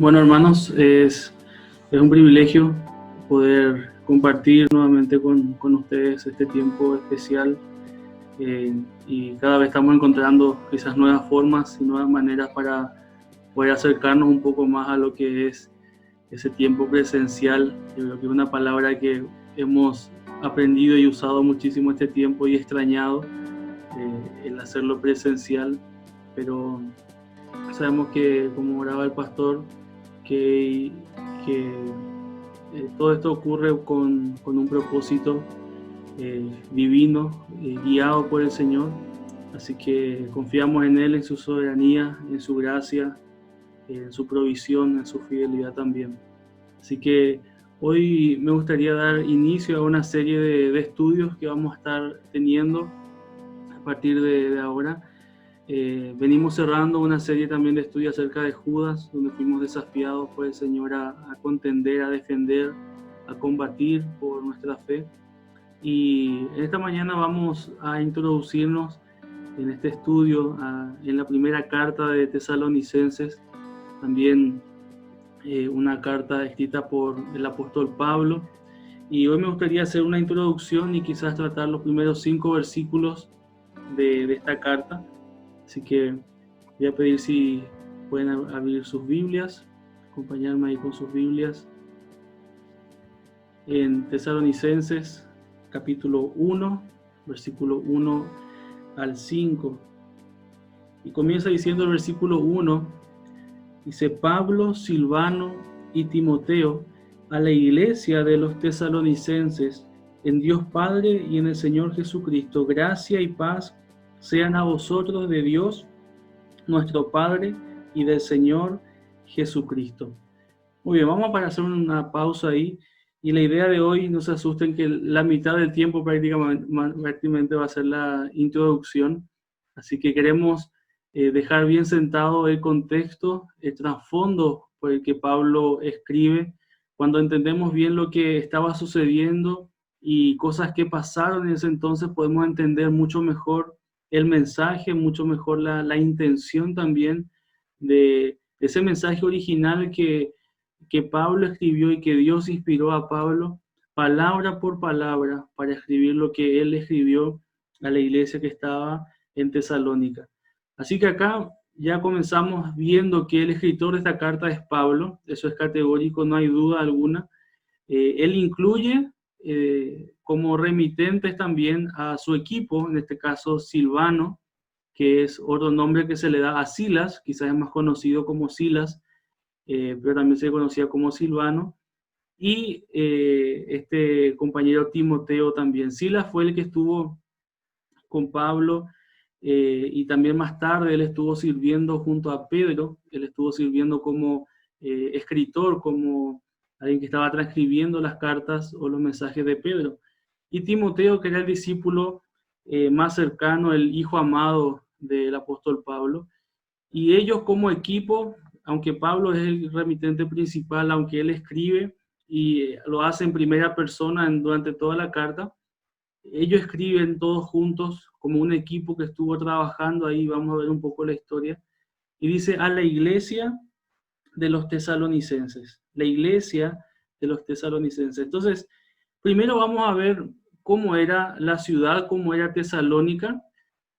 Bueno, hermanos, es un privilegio poder compartir nuevamente con ustedes este tiempo especial y cada vez estamos encontrando quizás nuevas formas y nuevas maneras para poder acercarnos un poco más a lo que es ese tiempo presencial. Yo creo que es una palabra que hemos aprendido y usado muchísimo este tiempo y extrañado el hacerlo presencial, pero sabemos que, como oraba el pastor, que todo esto ocurre con un propósito divino, guiado por el Señor. Así que confiamos en Él, en su soberanía, en su gracia, en su provisión, en su fidelidad también. Así que hoy me gustaría dar inicio a una serie de estudios que vamos a estar teniendo a partir de ahora. Venimos cerrando una serie también de estudios acerca de Judas, donde fuimos desafiados por el Señor a contender, a defender, a combatir por nuestra fe. Y en esta mañana vamos a introducirnos en este estudio en la primera carta de Tesalonicenses, también una carta escrita por el apóstol Pablo. Y hoy me gustaría hacer una introducción y quizás tratar los primeros 5 versículos de esta carta. Así que voy a pedir si pueden abrir sus Biblias, acompañarme ahí con sus Biblias. En Tesalonicenses, capítulo 1, versículo 1 al 5. Y comienza diciendo el versículo 1, dice: Pablo, Silvano y Timoteo, a la iglesia de los tesalonicenses, en Dios Padre y en el Señor Jesucristo, gracia y paz sean a vosotros de Dios, nuestro Padre, y del Señor Jesucristo. Muy bien, vamos para hacer una pausa ahí. Y la idea de hoy, no se asusten que la mitad del tiempo prácticamente va a ser la introducción. Así que queremos dejar bien sentado el contexto, el trasfondo por el que Pablo escribe. Cuando entendemos bien lo que estaba sucediendo y cosas que pasaron en ese entonces, podemos entender mucho mejor el mensaje, mucho mejor la intención también de ese mensaje original que Pablo escribió y que Dios inspiró a Pablo palabra por palabra para escribir lo que él escribió a la iglesia que estaba en Tesalónica. Así que acá ya comenzamos viendo que el escritor de esta carta es Pablo, eso es categórico, no hay duda alguna. Él incluye como remitentes también a su equipo, en este caso Silvano, que es otro nombre que se le da a Silas, quizás es más conocido como Silas, pero también se conocía como Silvano, y este compañero Timoteo también. Silas fue el que estuvo con Pablo y también más tarde él estuvo sirviendo junto a Pedro, él estuvo sirviendo como escritor, como alguien que estaba transcribiendo las cartas o los mensajes de Pedro. Y Timoteo, que era el discípulo más cercano, el hijo amado del apóstol Pablo. Y ellos como equipo, aunque Pablo es el remitente principal, aunque él escribe y lo hace en primera persona durante toda la carta, ellos escriben todos juntos como un equipo que estuvo trabajando ahí. Vamos a ver un poco la historia. Y dice: a la iglesia de los tesalonicenses, la iglesia de los tesalonicenses. Entonces, primero vamos a ver cómo era la ciudad, cómo era Tesalónica,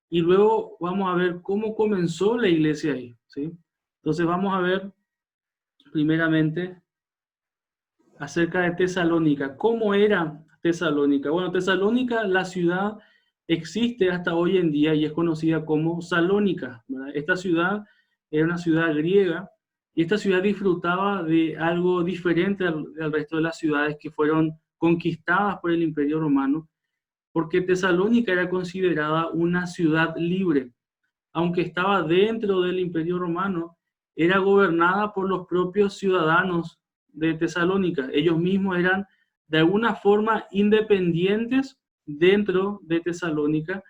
y luego vamos a ver cómo comenzó la iglesia ahí, ¿sí? Entonces vamos a ver primeramente acerca de Tesalónica. ¿Cómo era Tesalónica? Bueno, Tesalónica, la ciudad, existe hasta hoy en día y es conocida como Salónica, ¿verdad? Esta ciudad era una ciudad griega y esta ciudad disfrutaba de algo diferente al resto de las ciudades que fueron conquistadas por el Imperio Romano, porque Tesalónica era considerada una ciudad libre. Aunque estaba dentro del Imperio Romano, era gobernada por los propios ciudadanos de Tesalónica. Ellos mismos eran de alguna forma independientes dentro de Tesalónica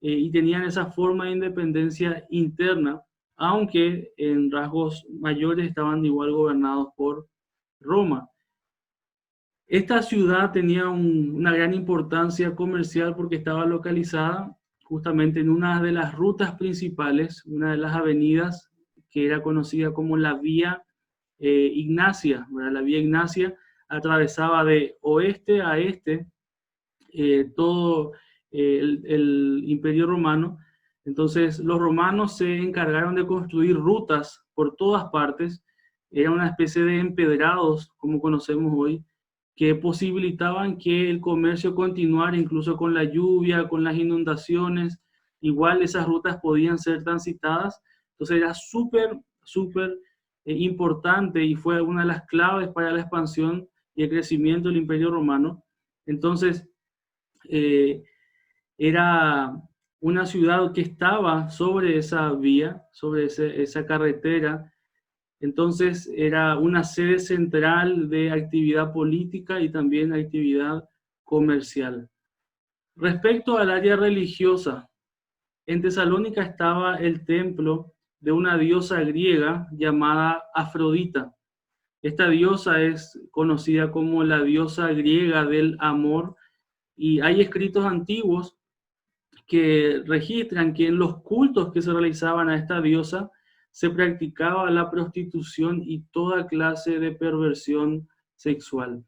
y tenían esa forma de independencia interna, aunque en rasgos mayores estaban igual gobernados por Roma. Esta ciudad tenía una gran importancia comercial porque estaba localizada justamente en una de las rutas principales, una de las avenidas que era conocida como la Vía Ignacia, ¿verdad? La vía Ignacia atravesaba de oeste a este todo el Imperio Romano. Entonces los romanos se encargaron de construir rutas por todas partes. Era una especie de empedrados, como conocemos hoy, que posibilitaban que el comercio continuara incluso con la lluvia, con las inundaciones. Igual esas rutas podían ser transitadas. Entonces era súper importante y fue una de las claves para la expansión y el crecimiento del Imperio Romano. Entonces, era una ciudad que estaba sobre esa vía, sobre esa carretera. Entonces era una sede central de actividad política y también actividad comercial. Respecto al área religiosa, en Tesalónica estaba el templo de una diosa griega llamada Afrodita. Esta diosa es conocida como la diosa griega del amor, y hay escritos antiguos que registran que en los cultos que se realizaban a esta diosa se practicaba la prostitución y toda clase de perversión sexual.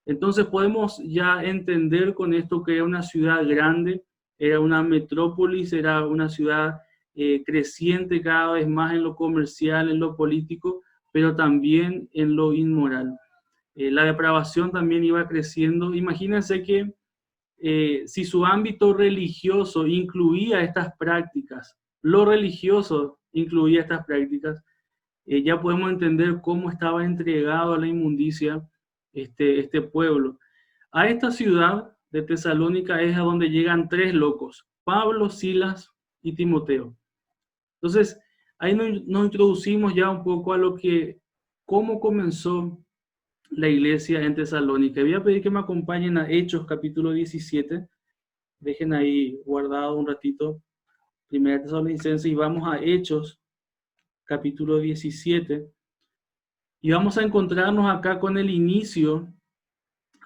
Entonces podemos ya entender con esto que era una ciudad grande, era una metrópolis, era una ciudad creciente cada vez más en lo comercial, en lo político, pero también en lo inmoral. La depravación también iba creciendo. Imagínense que si su ámbito religioso incluía estas prácticas, lo religioso incluía estas prácticas, ya podemos entender cómo estaba entregado a la inmundicia este pueblo. A esta ciudad de Tesalónica es a donde llegan tres locos: Pablo, Silas y Timoteo. Entonces, ahí nos introducimos ya un poco a cómo comenzó la iglesia en Tesalónica. Voy a pedir que me acompañen a Hechos capítulo 17. Dejen ahí guardado un ratito Primera Tesalonicenses y vamos a Hechos capítulo 17. Y vamos a encontrarnos acá con el inicio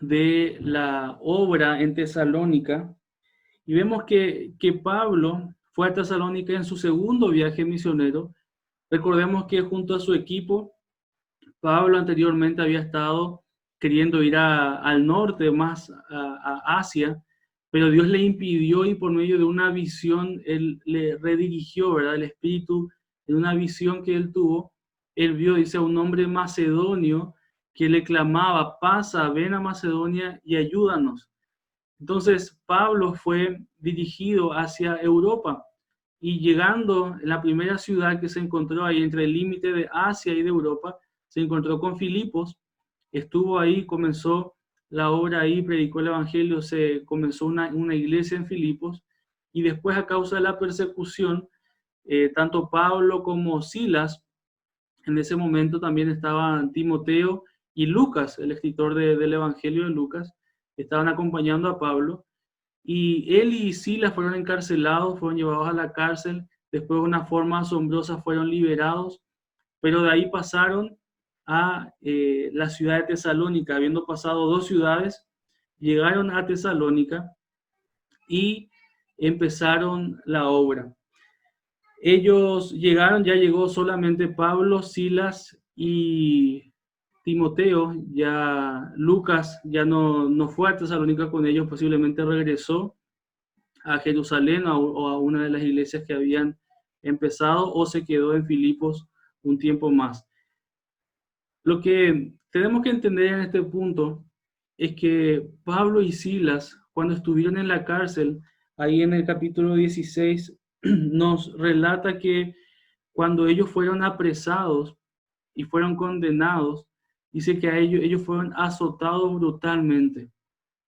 de la obra en Tesalónica. Y vemos que Pablo fue a Tesalónica en su segundo viaje misionero. Recordemos que junto a su equipo, Pablo anteriormente había estado queriendo ir al norte, más a Asia, pero Dios le impidió y por medio de una visión, Él le redirigió, ¿verdad? El Espíritu, en una visión que él tuvo, él vio, dice, a un hombre macedonio que le clamaba: pasa, ven a Macedonia y ayúdanos. Entonces Pablo fue dirigido hacia Europa y llegando en la primera ciudad que se encontró ahí entre el límite de Asia y de Europa, se encontró con Filipos, estuvo ahí, comenzó la obra ahí, predicó el evangelio, se comenzó una iglesia en Filipos, y después, a causa de la persecución, tanto Pablo como Silas, en ese momento también estaban Timoteo y Lucas, el escritor del evangelio de Lucas, estaban acompañando a Pablo, y él y Silas fueron encarcelados, fueron llevados a la cárcel, después de una forma asombrosa fueron liberados, pero de ahí pasaron a la ciudad de Tesalónica. Habiendo pasado dos ciudades, llegaron a Tesalónica y empezaron la obra. Ellos llegaron, ya llegó solamente Pablo, Silas y Timoteo. Ya Lucas ya no fue a Tesalónica con ellos, posiblemente regresó a Jerusalén o a una de las iglesias que habían empezado, o se quedó en Filipos un tiempo más. Lo que tenemos que entender en este punto es que Pablo y Silas, cuando estuvieron en la cárcel, ahí en el capítulo 16, nos relata que cuando ellos fueron apresados y fueron condenados, dice que a ellos fueron azotados brutalmente.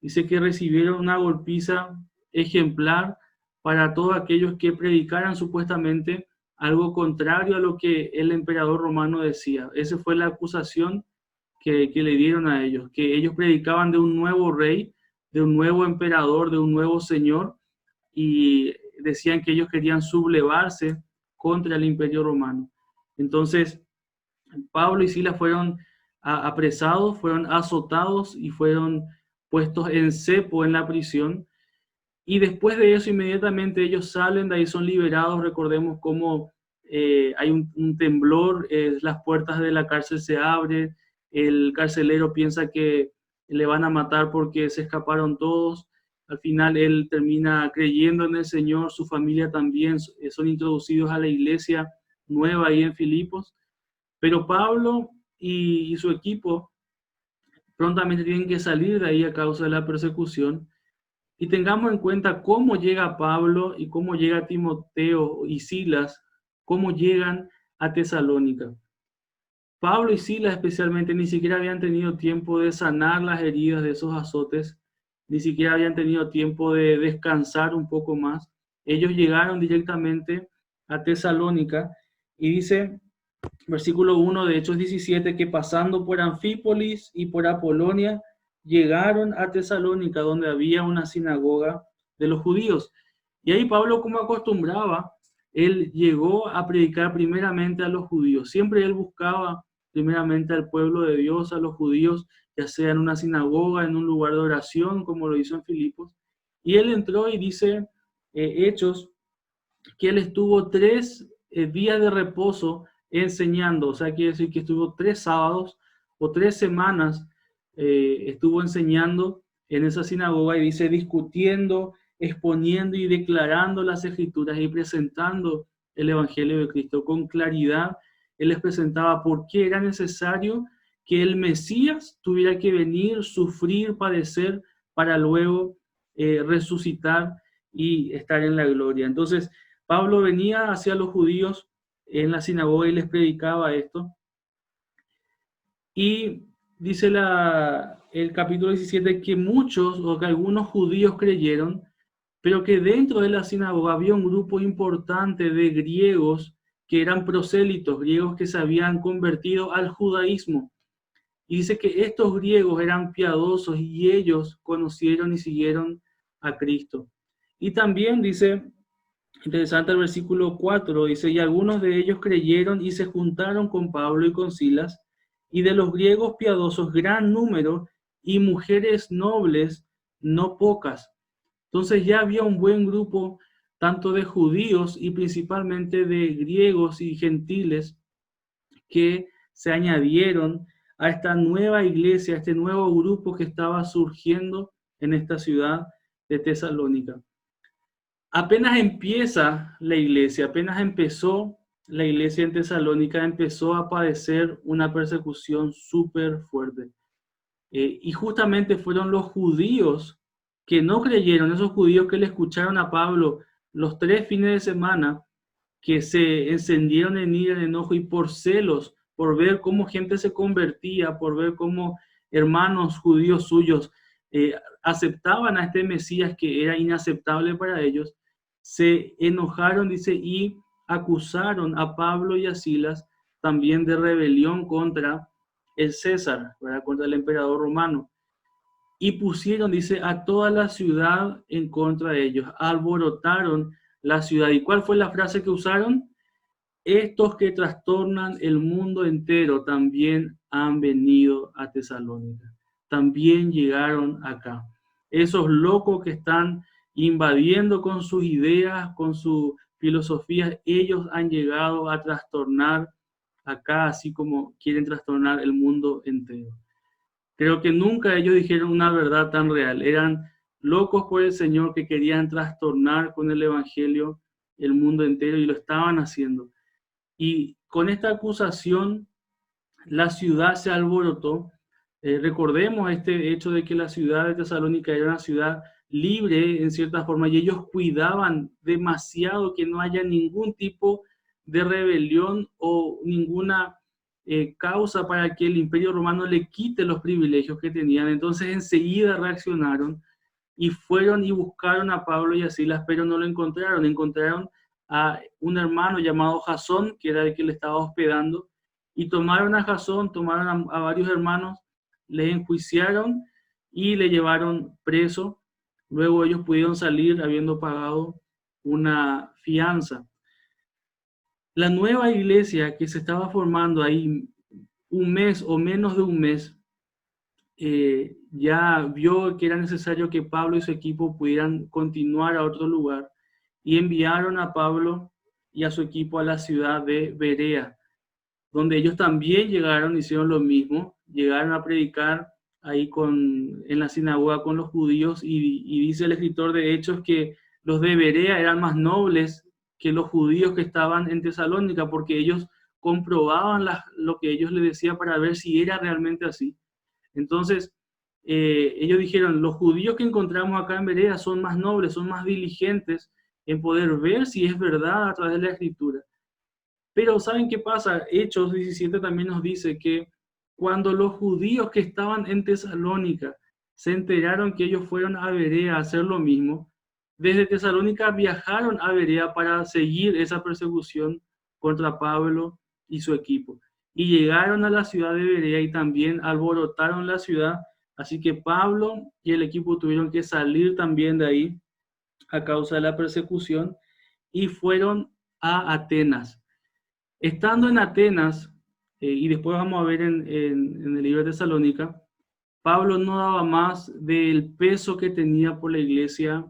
Dice que recibieron una golpiza ejemplar para todos aquellos que predicaran supuestamente algo contrario a lo que el emperador romano decía. Esa fue la acusación que le dieron a ellos, que ellos predicaban de un nuevo rey, de un nuevo emperador, de un nuevo señor, y decían que ellos querían sublevarse contra el imperio romano. Entonces, Pablo y Silas fueron apresados, fueron azotados y fueron puestos en cepo en la prisión. Y después de eso, inmediatamente ellos salen de ahí, son liberados. Recordemos cómo hay un temblor, las puertas de la cárcel se abren, el carcelero piensa que le van a matar porque se escaparon todos. Al final él termina creyendo en el Señor, su familia también son introducidos a la iglesia nueva ahí en Filipos. Pero Pablo y su equipo prontamente tienen que salir de ahí a causa de la persecución. Y tengamos en cuenta cómo llega Pablo y cómo llega Timoteo y Silas, cómo llegan a Tesalónica. Pablo y Silas especialmente ni siquiera habían tenido tiempo de sanar las heridas de esos azotes, ni siquiera habían tenido tiempo de descansar un poco más. Ellos llegaron directamente a Tesalónica y dice, versículo 1 de Hechos 17, que pasando por Anfípolis y por Apolonia, llegaron a Tesalónica, donde había una sinagoga de los judíos. Y ahí Pablo, como acostumbraba, él llegó a predicar primeramente a los judíos. Siempre él buscaba primeramente al pueblo de Dios, a los judíos, ya sea en una sinagoga, en un lugar de oración, como lo hizo en Filipos. Y él entró y dice, Hechos, que él estuvo 3 días de reposo enseñando, o sea, quiere decir que estuvo 3 sábados o 3 semanas, estuvo enseñando en esa sinagoga y dice, discutiendo, exponiendo y declarando las escrituras y presentando el Evangelio de Cristo con claridad. Él les presentaba por qué era necesario que el Mesías tuviera que venir, sufrir, padecer, para luego resucitar y estar en la gloria. Entonces, Pablo venía hacia los judíos en la sinagoga y les predicaba esto. Y dice el capítulo 17 que muchos o que algunos judíos creyeron, pero que dentro de la sinagoga había un grupo importante de griegos que eran prosélitos, griegos que se habían convertido al judaísmo. Y dice que estos griegos eran piadosos y ellos conocieron y siguieron a Cristo. Y también dice, interesante el versículo 4, dice, y algunos de ellos creyeron y se juntaron con Pablo y con Silas, y de los griegos piadosos gran número, y mujeres nobles no pocas. Entonces ya había un buen grupo, tanto de judíos y principalmente de griegos y gentiles, que se añadieron a esta nueva iglesia, a este nuevo grupo que estaba surgiendo en esta ciudad de Tesalónica. Apenas empieza la iglesia, apenas empezó la iglesia en Tesalónica, empezó a padecer una persecución súper fuerte. Y justamente fueron los judíos que no creyeron, esos judíos que le escucharon a Pablo los 3 fines de semana, que se encendieron en ira, en enojo y por celos, por ver cómo gente se convertía, por ver cómo hermanos judíos suyos aceptaban a este Mesías que era inaceptable para ellos, se enojaron, dice, y acusaron a Pablo y a Silas también de rebelión contra el César, ¿verdad? Contra el emperador romano. Y pusieron, dice, a toda la ciudad en contra de ellos, alborotaron la ciudad. ¿Y cuál fue la frase que usaron? Estos que trastornan el mundo entero también han venido a Tesalónica, también llegaron acá. Esos locos que están invadiendo con sus ideas, con su filosofía, ellos han llegado a trastornar acá, así como quieren trastornar el mundo entero. Creo que nunca ellos dijeron una verdad tan real. Eran locos por el Señor que querían trastornar con el Evangelio el mundo entero y lo estaban haciendo. Y con esta acusación, la ciudad se alborotó. Recordemos este hecho de que la ciudad de Tesalónica era una ciudad libre en cierta forma y ellos cuidaban demasiado que no haya ningún tipo de rebelión o ninguna causa para que el Imperio Romano le quite los privilegios que tenían. Entonces enseguida reaccionaron y fueron y buscaron a Pablo y a Silas, pero no lo encontraron. Encontraron a un hermano llamado Jasón, que era el que le estaba hospedando, y tomaron a Jasón, tomaron a varios hermanos, les enjuiciaron y le llevaron preso. Luego ellos pudieron salir habiendo pagado una fianza. La nueva iglesia que se estaba formando ahí, un mes o menos de un mes, ya vio que era necesario que Pablo y su equipo pudieran continuar a otro lugar y enviaron a Pablo y a su equipo a la ciudad de Berea, donde ellos también llegaron, hicieron lo mismo, llegaron a predicar ahí en la sinagoga con los judíos, y dice el escritor de Hechos que los de Berea eran más nobles que los judíos que estaban en Tesalónica, porque ellos comprobaban lo que ellos le decían para ver si era realmente así. Entonces, ellos dijeron, los judíos que encontramos acá en Berea son más nobles, son más diligentes en poder ver si es verdad a través de la Escritura. Pero ¿saben qué pasa? Hechos 17 también nos dice que cuando los judíos que estaban en Tesalónica se enteraron que ellos fueron a Berea a hacer lo mismo, desde Tesalónica viajaron a Berea para seguir esa persecución contra Pablo y su equipo. Y llegaron a la ciudad de Berea y también alborotaron la ciudad. Así que Pablo y el equipo tuvieron que salir también de ahí a causa de la persecución y fueron a Atenas. Estando en Atenas, y después vamos a ver en el libro de Tesalónica, Pablo no daba más del peso que tenía por la iglesia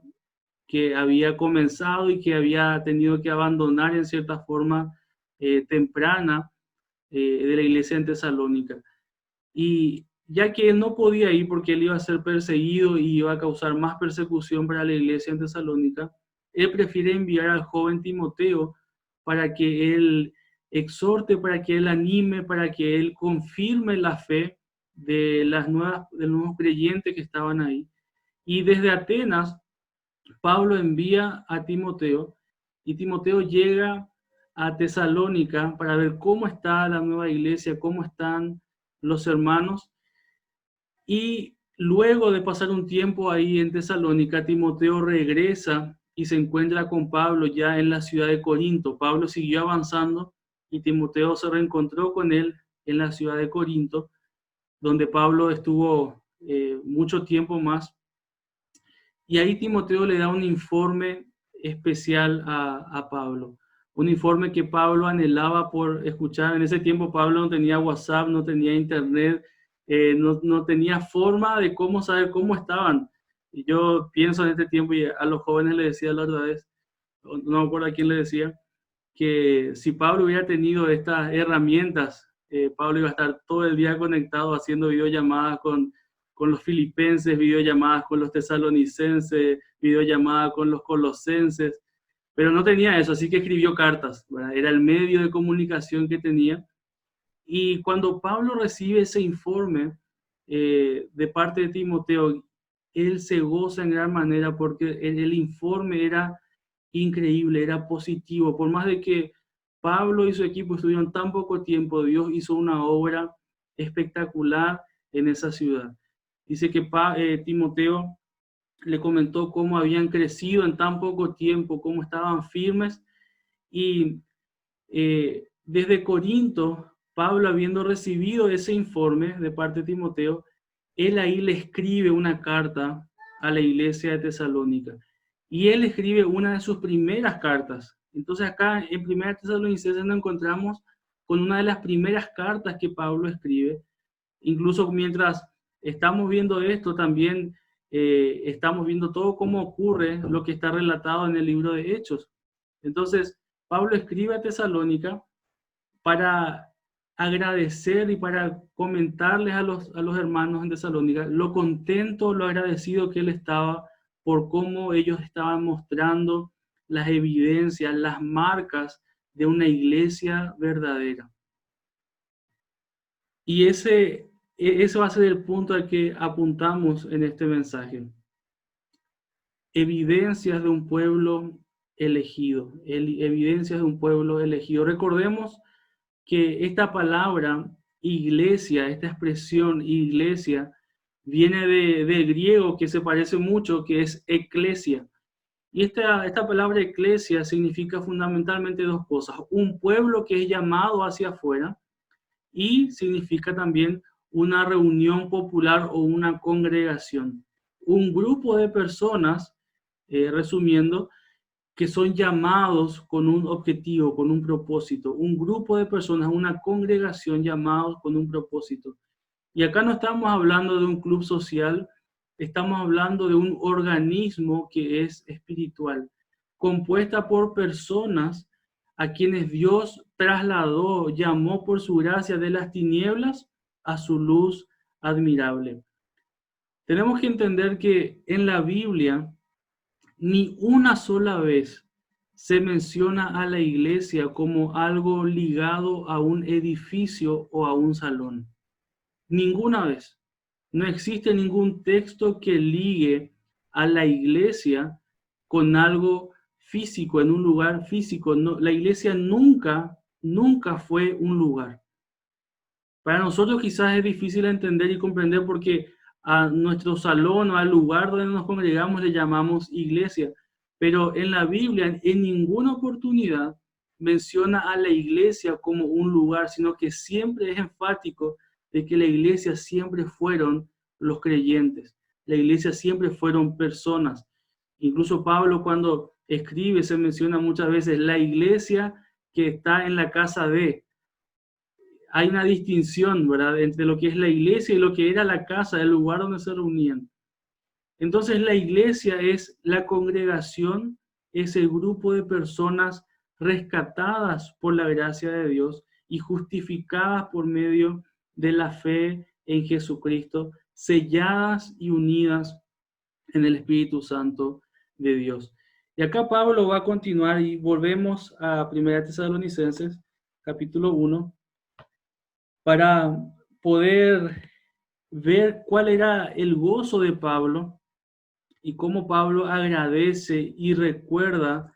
que había comenzado y que había tenido que abandonar en cierta forma temprana de la iglesia en Tesalónica. Y ya que él no podía ir porque él iba a ser perseguido y iba a causar más persecución para la iglesia en Tesalónica, él prefiere enviar al joven Timoteo para que él exhorte, para que él anime, para que él confirme la fe de los nuevos creyentes que estaban ahí. Y desde Atenas, Pablo envía a Timoteo, y Timoteo llega a Tesalónica para ver cómo está la nueva iglesia, cómo están los hermanos. Y luego de pasar un tiempo ahí en Tesalónica, Timoteo regresa y se encuentra con Pablo ya en la ciudad de Corinto. Pablo siguió avanzando y Timoteo se reencontró con él en la ciudad de Corinto, donde Pablo estuvo mucho tiempo más. Y ahí Timoteo le da un informe especial a Pablo, un informe que Pablo anhelaba por escuchar. En ese tiempo Pablo no tenía WhatsApp, no tenía internet, no tenía forma de cómo saber cómo estaban. Y yo pienso en este tiempo, y a los jóvenes les decía la otra vez, no me acuerdo a quién le decía, que si Pablo hubiera tenido estas herramientas, Pablo iba a estar todo el día conectado haciendo videollamadas con los filipenses, videollamadas con los tesalonicenses, videollamadas con los colosenses, pero no tenía eso, así que escribió cartas, ¿verdad? Era el medio de comunicación que tenía. Y cuando Pablo recibe ese informe de parte de Timoteo, él se goza en gran manera porque el informe era increíble, era positivo. Por más de que Pablo y su equipo estuvieron tan poco tiempo, Dios hizo una obra espectacular en esa ciudad. Dice que Timoteo le comentó cómo habían crecido en tan poco tiempo, cómo estaban firmes. Y desde Corinto, Pablo, habiendo recibido ese informe de parte de Timoteo, él ahí le escribe una carta a la iglesia de Tesalónica. Y él escribe una de sus primeras cartas. Entonces acá en 1 Tesalonicenses nos encontramos con una de las primeras cartas que Pablo escribe. Incluso mientras estamos viendo esto, también estamos viendo todo cómo ocurre lo que está relatado en el libro de Hechos. Entonces, Pablo escribe a Tesalónica para agradecer y para comentarles a los hermanos en Tesalónica lo contento, lo agradecido que él estaba por cómo ellos estaban mostrando las evidencias, las marcas de una iglesia verdadera. Y ese va a ser el punto al que apuntamos en este mensaje. Evidencias de un pueblo elegido, evidencias de un pueblo elegido. Recordemos que esta palabra iglesia, esta expresión iglesia, viene del griego que se parece mucho, que es eclesia. Y esta palabra eclesia significa fundamentalmente dos cosas: un pueblo que es llamado hacia afuera, y significa también una reunión popular o una congregación. Un grupo de personas, resumiendo, que son llamados con un objetivo, con un propósito. Un grupo de personas, una congregación llamados con un propósito. Y acá no estamos hablando de un club social, estamos hablando de un organismo que es espiritual, compuesta por personas a quienes Dios trasladó, llamó por su gracia de las tinieblas a su luz admirable. Tenemos que entender que en la Biblia ni una sola vez se menciona a la iglesia como algo ligado a un edificio o a un salón. Ninguna vez. No existe ningún texto que ligue a la iglesia con algo físico, en un lugar físico. No, la iglesia nunca fue un lugar. Para nosotros quizás es difícil entender y comprender porque a nuestro salón o al lugar donde nos congregamos le llamamos iglesia. Pero en la Biblia en ninguna oportunidad menciona a la iglesia como un lugar, sino que siempre es enfático de que la iglesia siempre fueron los creyentes. La iglesia siempre fueron personas. Incluso Pablo cuando escribe se menciona muchas veces la iglesia que está en la casa de. Hay una distinción, ¿verdad?, entre lo que es la iglesia y lo que era la casa, el lugar donde se reunían. Entonces la iglesia es la congregación, es el grupo de personas rescatadas por la gracia de Dios y justificadas por medio de la fe en Jesucristo, selladas y unidas en el Espíritu Santo de Dios. Y acá Pablo va a continuar y volvemos a 1 Tesalonicenses, capítulo 1, para poder ver cuál era el gozo de Pablo y cómo Pablo agradece y recuerda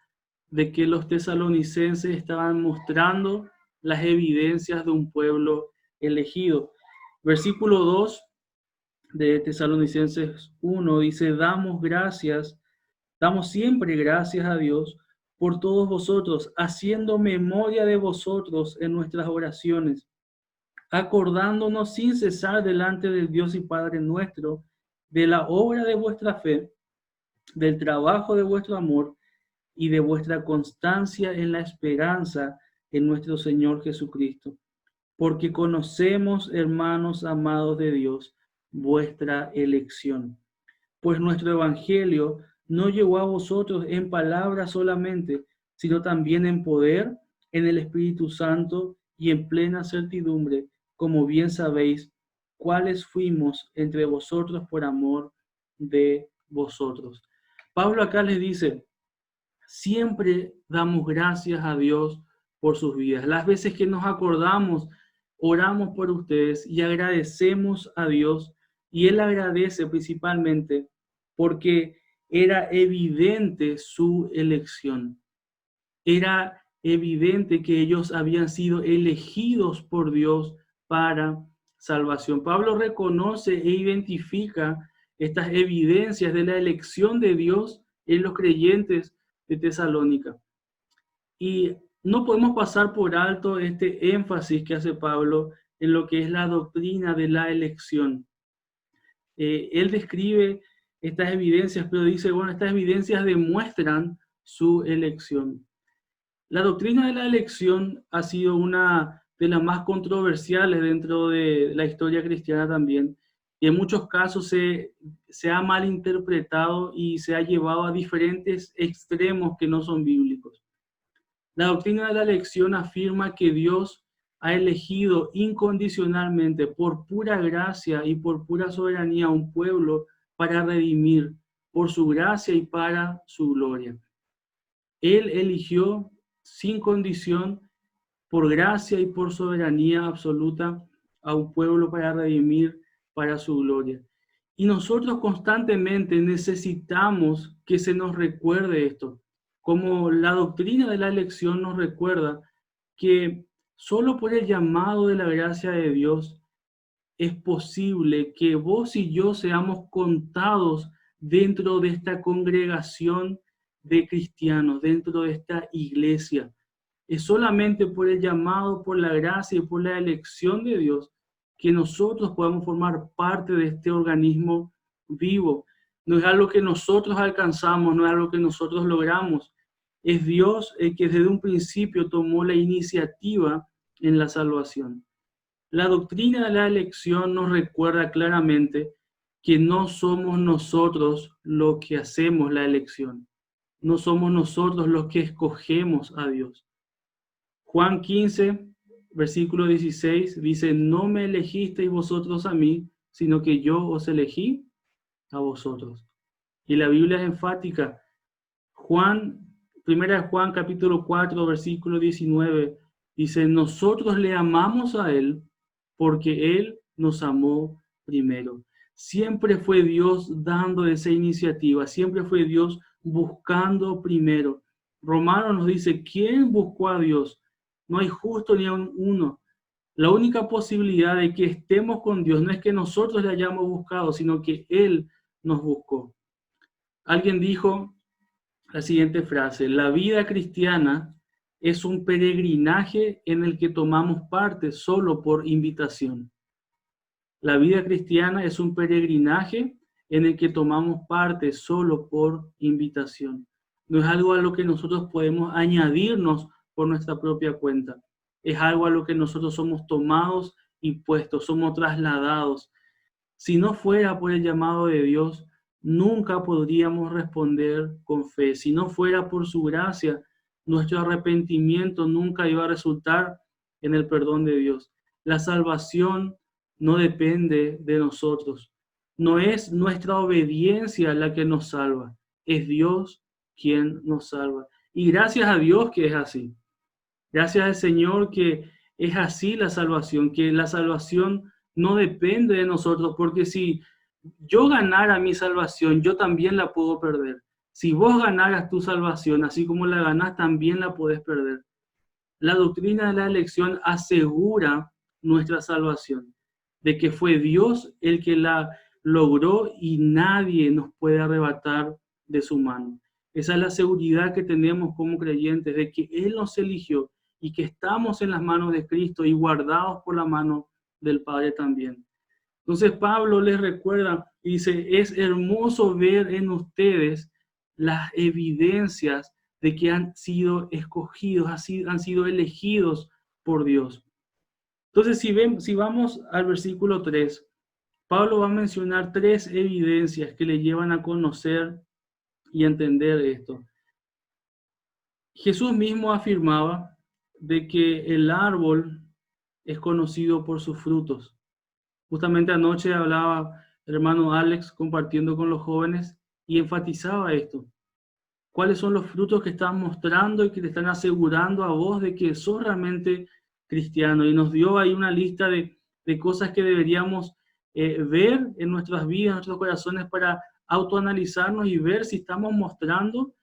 de que los tesalonicenses estaban mostrando las evidencias de un pueblo elegido. Versículo 2 de Tesalonicenses 1 dice, damos siempre gracias a Dios por todos vosotros, haciendo memoria de vosotros en nuestras oraciones, acordándonos sin cesar delante del Dios y Padre nuestro, de la obra de vuestra fe, del trabajo de vuestro amor y de vuestra constancia en la esperanza en nuestro Señor Jesucristo. Porque conocemos, hermanos amados de Dios, vuestra elección. Pues nuestro evangelio no llegó a vosotros en palabras solamente, sino también en poder, en el Espíritu Santo y en plena certidumbre, como bien sabéis, cuáles fuimos entre vosotros por amor de vosotros. Pablo acá les dice, siempre damos gracias a Dios por sus vidas. Las veces que nos acordamos, oramos por ustedes y agradecemos a Dios, y Él agradece principalmente porque era evidente su elección. Era evidente que ellos habían sido elegidos por Dios para salvación. Pablo reconoce e identifica estas evidencias de la elección de Dios en los creyentes de Tesalónica. Y no podemos pasar por alto este énfasis que hace Pablo en lo que es la doctrina de la elección. Él describe estas evidencias, pero dice, bueno, estas evidencias demuestran su elección. La doctrina de la elección ha sido una de las más controversiales dentro de la historia cristiana también, y en muchos casos se ha malinterpretado y se ha llevado a diferentes extremos que no son bíblicos. La doctrina de la elección afirma que Dios ha elegido incondicionalmente, por pura gracia y por pura soberanía, a un pueblo para redimir por su gracia y para su gloria. Él eligió sin condición, por gracia y por soberanía absoluta, a un pueblo para redimir para su gloria. Y nosotros constantemente necesitamos que se nos recuerde esto, como la doctrina de la elección nos recuerda que solo por el llamado de la gracia de Dios es posible que vos y yo seamos contados dentro de esta congregación de cristianos, dentro de esta iglesia. Es solamente por el llamado, por la gracia y por la elección de Dios que nosotros podemos formar parte de este organismo vivo. No es algo que nosotros alcanzamos, no es algo que nosotros logramos. Es Dios el que desde un principio tomó la iniciativa en la salvación. La doctrina de la elección nos recuerda claramente que no somos nosotros los que hacemos la elección. No somos nosotros los que escogemos a Dios. Juan 15, versículo 16, dice, no me elegisteis vosotros a mí, sino que yo os elegí a vosotros. Y la Biblia es enfática. Primera de Juan capítulo 4, versículo 19, dice, nosotros le amamos a Él porque Él nos amó primero. Siempre fue Dios dando esa iniciativa, siempre fue Dios buscando primero. Romanos nos dice, ¿quién buscó a Dios? No hay justo ni aun uno. La única posibilidad de que estemos con Dios no es que nosotros le hayamos buscado, sino que Él nos buscó. Alguien dijo la siguiente frase, la vida cristiana es un peregrinaje en el que tomamos parte solo por invitación. La vida cristiana es un peregrinaje en el que tomamos parte solo por invitación. No es algo a lo que nosotros podemos añadirnos por nuestra propia cuenta. Es algo a lo que nosotros somos tomados y puestos, somos trasladados. Si no fuera por el llamado de Dios, nunca podríamos responder con fe. Si no fuera por su gracia, nuestro arrepentimiento nunca iba a resultar en el perdón de Dios. La salvación no depende de nosotros. No es nuestra obediencia la que nos salva. Es Dios quien nos salva. Y gracias a Dios que es así. Gracias al Señor que es así la salvación, que la salvación no depende de nosotros, porque si yo ganara mi salvación, yo también la puedo perder. Si vos ganaras tu salvación, así como la ganás, también la podés perder. La doctrina de la elección asegura nuestra salvación, de que fue Dios el que la logró y nadie nos puede arrebatar de su mano. Esa es la seguridad que tenemos como creyentes, de que Él nos eligió y que estamos en las manos de Cristo y guardados por la mano del Padre también. Entonces Pablo les recuerda y dice, es hermoso ver en ustedes las evidencias de que han sido escogidos, han sido elegidos por Dios. Entonces, si vamos al versículo 3, Pablo va a mencionar 3 evidencias que le llevan a conocer y entender esto. Jesús mismo afirmaba de que el árbol es conocido por sus frutos. Justamente anoche hablaba el hermano Alex compartiendo con los jóvenes y enfatizaba esto. ¿Cuáles son los frutos que están mostrando y que te están asegurando a vos de que sos realmente cristiano? Y nos dio ahí una lista de cosas que deberíamos ver en nuestras vidas, en nuestros corazones, para autoanalizarnos y ver si estamos mostrando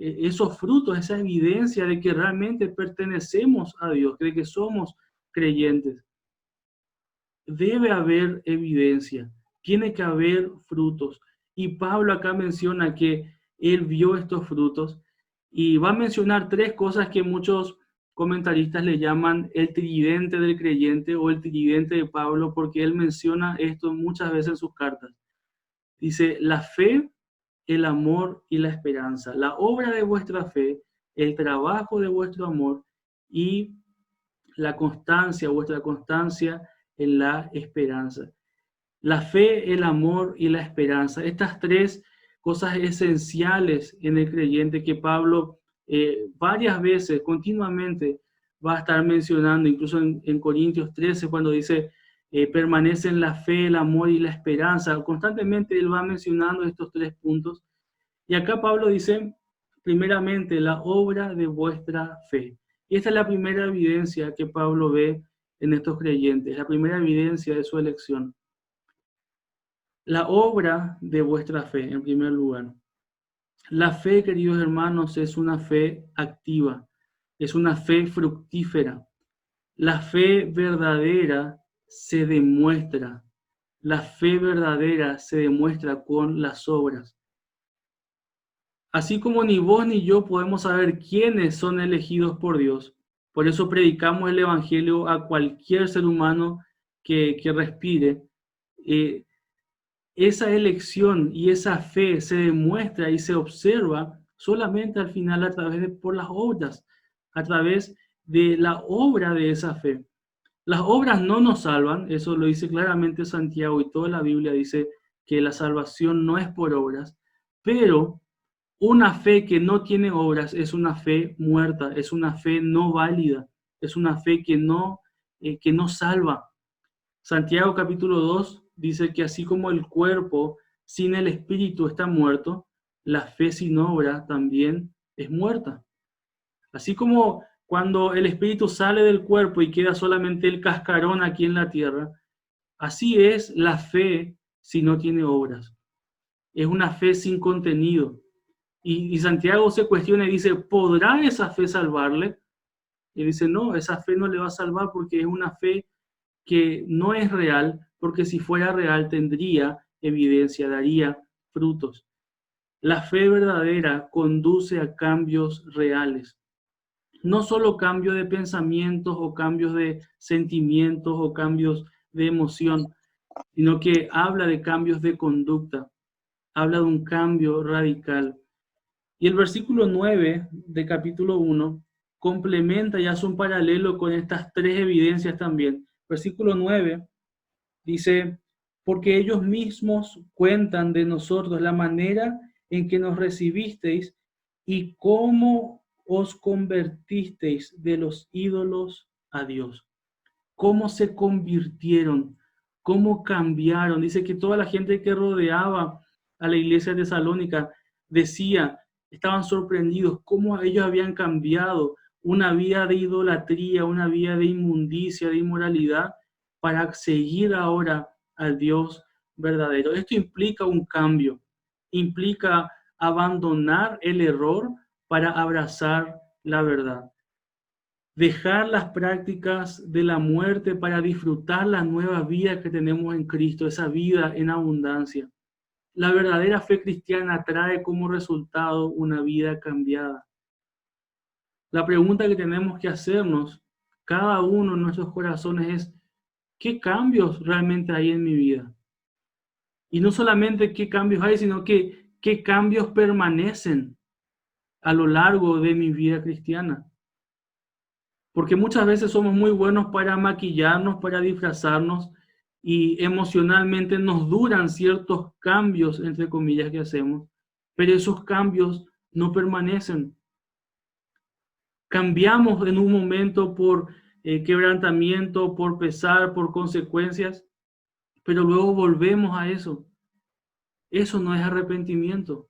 esos frutos, esa evidencia de que realmente pertenecemos a Dios, de que somos creyentes. Debe haber evidencia, tiene que haber frutos. Y Pablo acá menciona que él vio estos frutos y va a mencionar 3 cosas que muchos comentaristas le llaman el tridente del creyente o el tridente de Pablo, porque él menciona esto muchas veces en sus cartas. Dice, la fe, el amor y la esperanza. La obra de vuestra fe, el trabajo de vuestro amor y la constancia, vuestra constancia en la esperanza. La fe, el amor y la esperanza. Estas 3 cosas esenciales en el creyente que Pablo varias veces, continuamente, va a estar mencionando, incluso en Corintios 13, cuando dice, permanecen la fe, el amor y la esperanza. Constantemente él va mencionando estos 3 puntos. Y acá Pablo dice, primeramente, la obra de vuestra fe. Y esta es la primera evidencia que Pablo ve en estos creyentes, la primera evidencia de su elección. La obra de vuestra fe, en primer lugar. La fe, queridos hermanos, es una fe activa, es una fe fructífera. La fe verdadera se demuestra. La fe verdadera se demuestra con las obras. Así como ni vos ni yo podemos saber quiénes son elegidos por Dios, por eso predicamos el Evangelio a cualquier ser humano que respire. Esa elección y esa fe se demuestra y se observa solamente al final a través por las obras, a través de la obra de esa fe. Las obras no nos salvan, eso lo dice claramente Santiago y toda la Biblia dice que la salvación no es por obras, pero una fe que no tiene obras es una fe muerta, es una fe no válida. es una fe que no salva. Santiago capítulo 2 dice que así como el cuerpo sin el espíritu está muerto, la fe sin obra también es muerta. Así como cuando el espíritu sale del cuerpo y queda solamente el cascarón aquí en la tierra, así es la fe si no tiene obras. Es una fe sin contenido. Y Santiago se cuestiona y dice, ¿podrá esa fe salvarle? Y dice, no, esa fe no le va a salvar porque es una fe que no es real, porque si fuera real tendría evidencia, daría frutos. La fe verdadera conduce a cambios reales. No solo cambio de pensamientos o cambios de sentimientos o cambios de emoción, sino que habla de cambios de conducta, habla de un cambio radical. Y el versículo 9 de capítulo 1 complementa y hace un paralelo con estas tres evidencias también. Versículo 9 dice, porque ellos mismos cuentan de nosotros la manera en que nos recibisteis y cómo os convertisteis de los ídolos a Dios. Cómo se convirtieron, cómo cambiaron. Dice que toda la gente que rodeaba a la iglesia de Tesalónica decía, estaban sorprendidos cómo ellos habían cambiado una vida de idolatría, una vida de inmundicia, de inmoralidad, para seguir ahora al Dios verdadero. Esto implica un cambio, implica abandonar el error para abrazar la verdad. Dejar las prácticas de la muerte para disfrutar la nueva vida que tenemos en Cristo, esa vida en abundancia. La verdadera fe cristiana trae como resultado una vida cambiada. La pregunta que tenemos que hacernos, cada uno en nuestros corazones, es: ¿qué cambios realmente hay en mi vida? Y no solamente qué cambios hay, sino que qué cambios permanecen a lo largo de mi vida cristiana. Porque muchas veces somos muy buenos para maquillarnos, para disfrazarnos, y emocionalmente nos duran ciertos cambios, entre comillas, que hacemos, pero esos cambios no permanecen. Cambiamos en un momento por quebrantamiento, por pesar, por consecuencias, pero luego volvemos a eso. Eso no es arrepentimiento.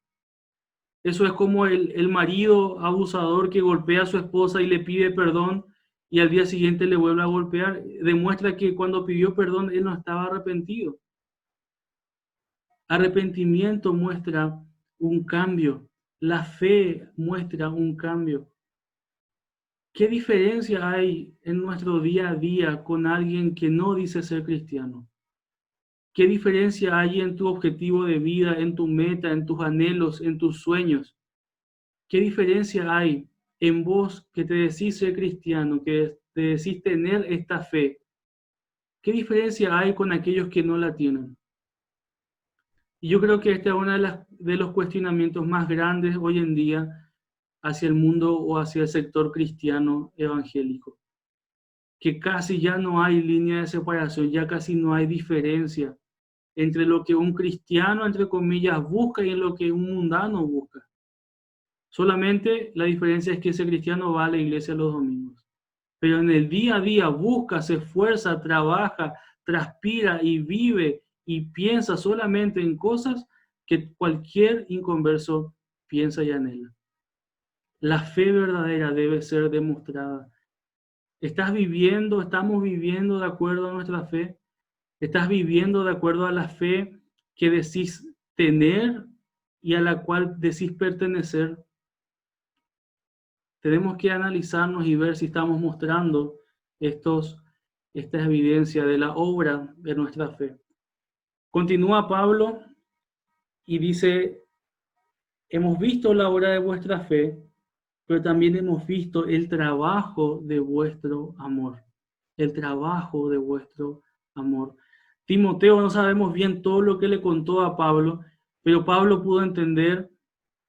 Eso es como el marido abusador que golpea a su esposa y le pide perdón y al día siguiente le vuelve a golpear. Demuestra que cuando pidió perdón él no estaba arrepentido. Arrepentimiento muestra un cambio. La fe muestra un cambio. ¿Qué diferencia hay en nuestro día a día con alguien que no dice ser cristiano? ¿Qué diferencia hay en tu objetivo de vida, en tu meta, en tus anhelos, en tus sueños? ¿Qué diferencia hay en vos que te decís ser cristiano, que te decís tener esta fe? ¿Qué diferencia hay con aquellos que no la tienen? Y yo creo que este es uno de los cuestionamientos más grandes hoy en día hacia el mundo o hacia el sector cristiano evangélico. Que casi ya no hay línea de separación, ya casi no hay diferencia entre lo que un cristiano, entre comillas, busca y lo que un mundano busca. Solamente la diferencia es que ese cristiano va a la iglesia los domingos. Pero en el día a día busca, se esfuerza, trabaja, transpira y vive y piensa solamente en cosas que cualquier inconverso piensa y anhela. La fe verdadera debe ser demostrada. ¿Estamos viviendo de acuerdo a nuestra fe? ¿Estás viviendo de acuerdo a la fe que decís tener y a la cual decís pertenecer? Tenemos que analizarnos y ver si estamos mostrando esta evidencia de la obra de nuestra fe. Continúa Pablo y dice, hemos visto la obra de vuestra fe, pero también hemos visto el trabajo de vuestro amor. El trabajo de vuestro amor. Timoteo, no sabemos bien todo lo que le contó a Pablo, pero Pablo pudo entender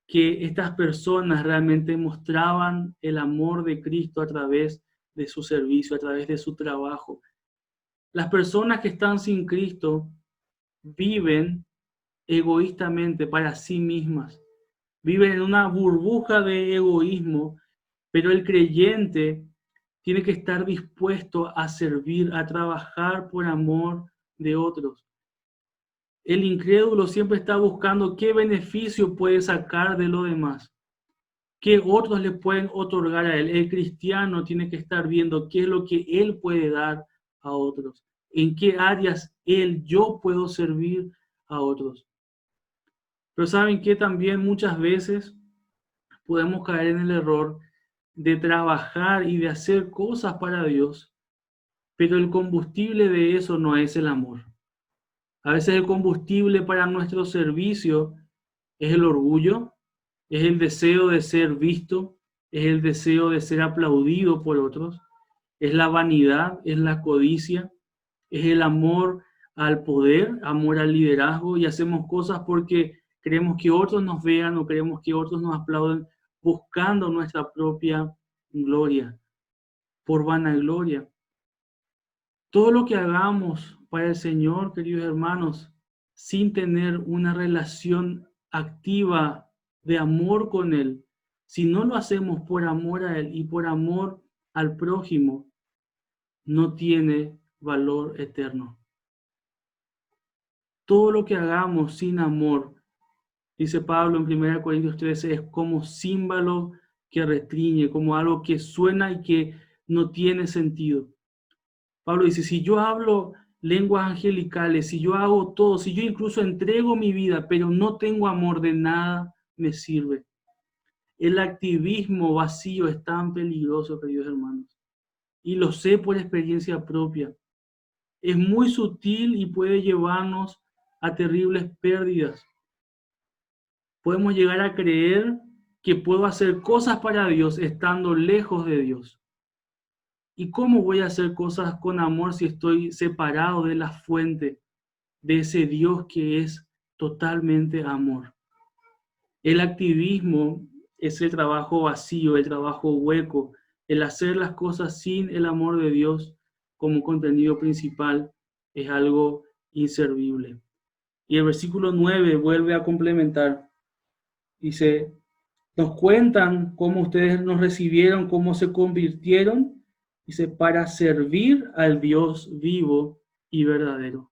que estas personas realmente mostraban el amor de Cristo a través de su servicio, a través de su trabajo. Las personas que están sin Cristo viven egoístamente para sí mismas, viven en una burbuja de egoísmo, pero el creyente tiene que estar dispuesto a servir, a trabajar por amor de otros. El incrédulo siempre está buscando qué beneficio puede sacar de lo demás, qué otros le pueden otorgar a él. El cristiano tiene que estar viendo qué es lo que él puede dar a otros, en qué áreas yo puedo servir a otros. Pero saben que también muchas veces podemos caer en el error de trabajar y de hacer cosas para Dios, pero el combustible de eso no es el amor. A veces el combustible para nuestro servicio es el orgullo, es el deseo de ser visto, es el deseo de ser aplaudido por otros, es la vanidad, es la codicia, es el amor al poder, amor al liderazgo, y hacemos cosas porque queremos que otros nos vean o queremos que otros nos aplauden, buscando nuestra propia gloria, por vanagloria. Todo lo que hagamos para el Señor, queridos hermanos, sin tener una relación activa de amor con Él, si no lo hacemos por amor a Él y por amor al prójimo, no tiene valor eterno. Todo lo que hagamos sin amor, dice Pablo en 1 Corintios 13, es como címbalo que restriñe, como algo que suena y que no tiene sentido. Pablo dice, si yo hablo lenguas angelicales, si yo hago todo, si yo incluso entrego mi vida, pero no tengo amor, de nada me sirve. El activismo vacío es tan peligroso, queridos hermanos, y lo sé por experiencia propia. Es muy sutil y puede llevarnos a terribles pérdidas. Podemos llegar a creer que puedo hacer cosas para Dios estando lejos de Dios. ¿Y cómo voy a hacer cosas con amor si estoy separado de la fuente, de ese Dios que es totalmente amor? El activismo es el trabajo vacío, el trabajo hueco, el hacer las cosas sin el amor de Dios como contenido principal es algo inservible. Y el versículo 9 vuelve a complementar. Dice, nos cuentan cómo ustedes nos recibieron, cómo se convirtieron, dice, para servir al Dios vivo y verdadero.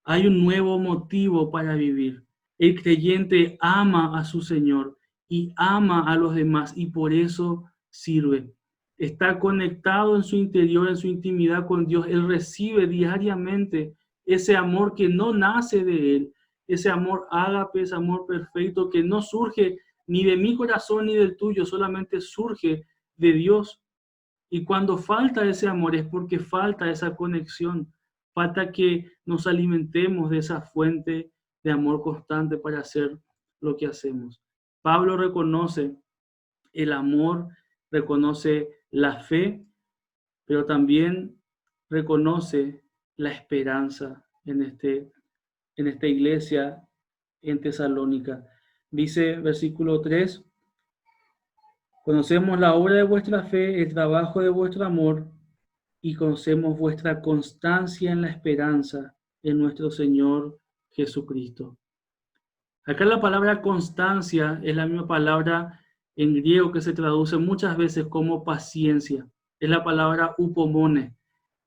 Hay un nuevo motivo para vivir. El creyente ama a su Señor y ama a los demás y por eso sirve. Está conectado en su interior, en su intimidad con Dios. Él recibe diariamente ese amor que no nace de él, ese amor ágape, ese amor perfecto que no surge ni de mi corazón ni del tuyo, solamente surge de Dios. Y cuando falta ese amor es porque falta esa conexión, falta que nos alimentemos de esa fuente de amor constante para hacer lo que hacemos. Pablo reconoce el amor, reconoce la fe, pero también reconoce la esperanza en esta iglesia en Tesalónica. Dice versículo 3, conocemos la obra de vuestra fe, el trabajo de vuestro amor, y conocemos vuestra constancia en la esperanza en nuestro Señor Jesucristo. Acá la palabra constancia es la misma palabra en griego que se traduce muchas veces como paciencia. Es la palabra upomone.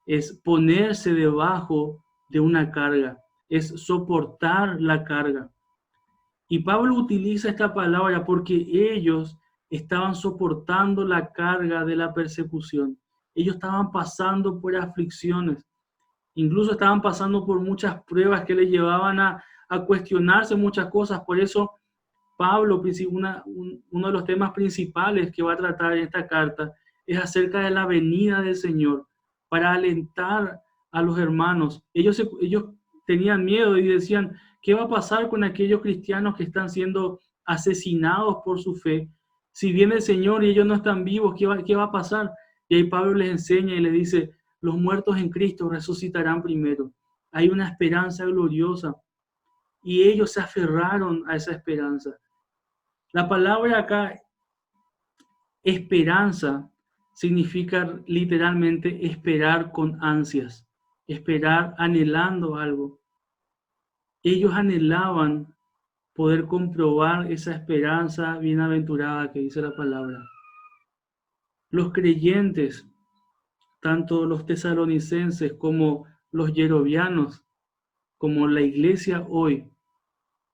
Es ponerse debajo de una carga. Es soportar la carga. Y Pablo utiliza esta palabra porque ellos estaban soportando la carga de la persecución. Ellos estaban pasando por aflicciones. Incluso estaban pasando por muchas pruebas que les llevaban a cuestionarse muchas cosas. Por eso Pablo, uno de los temas principales que va a tratar en esta carta es acerca de la venida del Señor, para alentar a los hermanos. Ellos tenían miedo y decían, ¿qué va a pasar con aquellos cristianos que están siendo asesinados por su fe? Si viene el Señor y ellos no están vivos, ¿qué va a pasar? Y ahí Pablo les enseña y les dice, los muertos en Cristo resucitarán primero. Hay una esperanza gloriosa. Y ellos se aferraron a esa esperanza. La palabra acá, esperanza, significa literalmente esperar con ansias, esperar anhelando algo. Ellos anhelaban poder comprobar esa esperanza bienaventurada que dice la palabra. Los creyentes tanto los tesalonicenses como los yerovianos, como la iglesia hoy,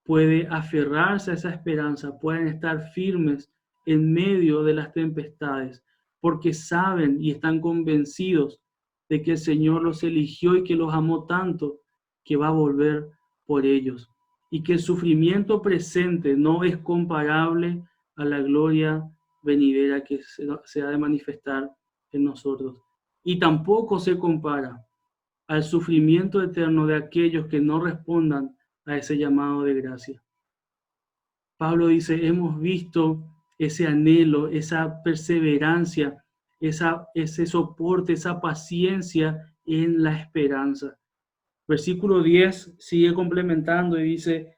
puede aferrarse a esa esperanza, pueden estar firmes en medio de las tempestades, porque saben y están convencidos de que el Señor los eligió y que los amó tanto que va a volver por ellos, y que el sufrimiento presente no es comparable a la gloria venidera que se ha de manifestar en nosotros, y tampoco se compara al sufrimiento eterno de aquellos que no respondan a ese llamado de gracia. Pablo dice, hemos visto ese anhelo, esa perseverancia, ese soporte, esa paciencia en la esperanza. Versículo 10 sigue complementando y dice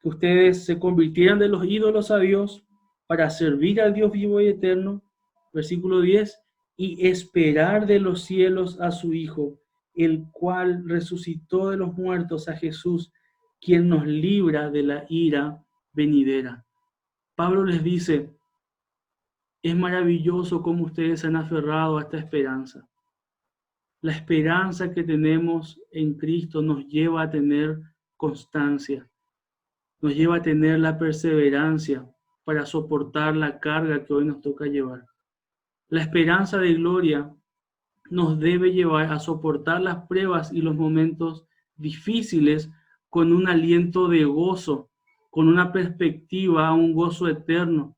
que ustedes se convirtieran de los ídolos a Dios para servir al Dios vivo y eterno. Versículo 10, y esperar de los cielos a su Hijo, el cual resucitó de los muertos, a Jesús, quien nos libra de la ira venidera. Pablo les dice, es maravilloso cómo ustedes se han aferrado a esta esperanza. La esperanza que tenemos en Cristo nos lleva a tener constancia, nos lleva a tener la perseverancia para soportar la carga que hoy nos toca llevar. La esperanza de gloria nos debe llevar a soportar las pruebas y los momentos difíciles con un aliento de gozo, con una perspectiva a un gozo eterno.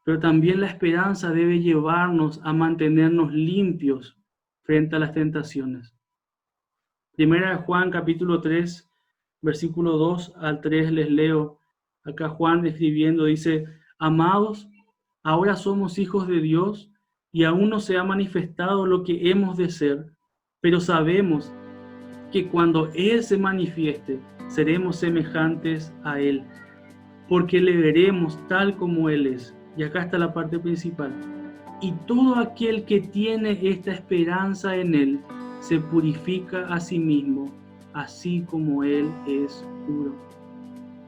Pero también la esperanza debe llevarnos a mantenernos limpios frente a las tentaciones. Primera de Juan, capítulo 3, versículo 2 al 3, les leo. Acá Juan escribiendo dice, amados, ahora somos hijos de Dios y aún no se ha manifestado lo que hemos de ser, pero sabemos que cuando Él se manifieste, seremos semejantes a Él, porque le veremos tal como Él es. Y acá está la parte principal. Y todo aquel que tiene esta esperanza en Él, se purifica a sí mismo, así como Él es puro.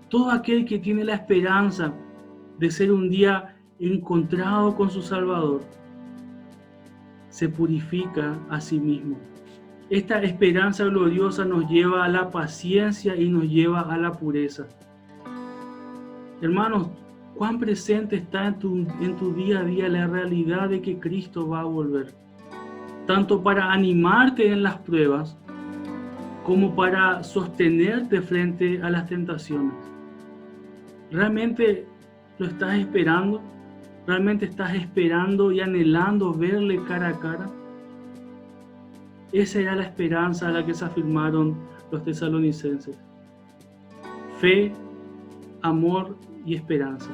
Todo aquel que tiene la esperanza de ser un día encontrado con su Salvador, se purifica a sí mismo. Esta esperanza gloriosa nos lleva a la paciencia y nos lleva a la pureza. Hermanos, ¿cuán presente está en tu día a día la realidad de que Cristo va a volver? Tanto para animarte en las pruebas, como para sostenerte frente a las tentaciones. ¿Realmente lo estás esperando? ¿Realmente estás esperando y anhelando verle cara a cara? Esa era la esperanza a la que se afirmaron los tesalonicenses. Fe, amor y esperanza.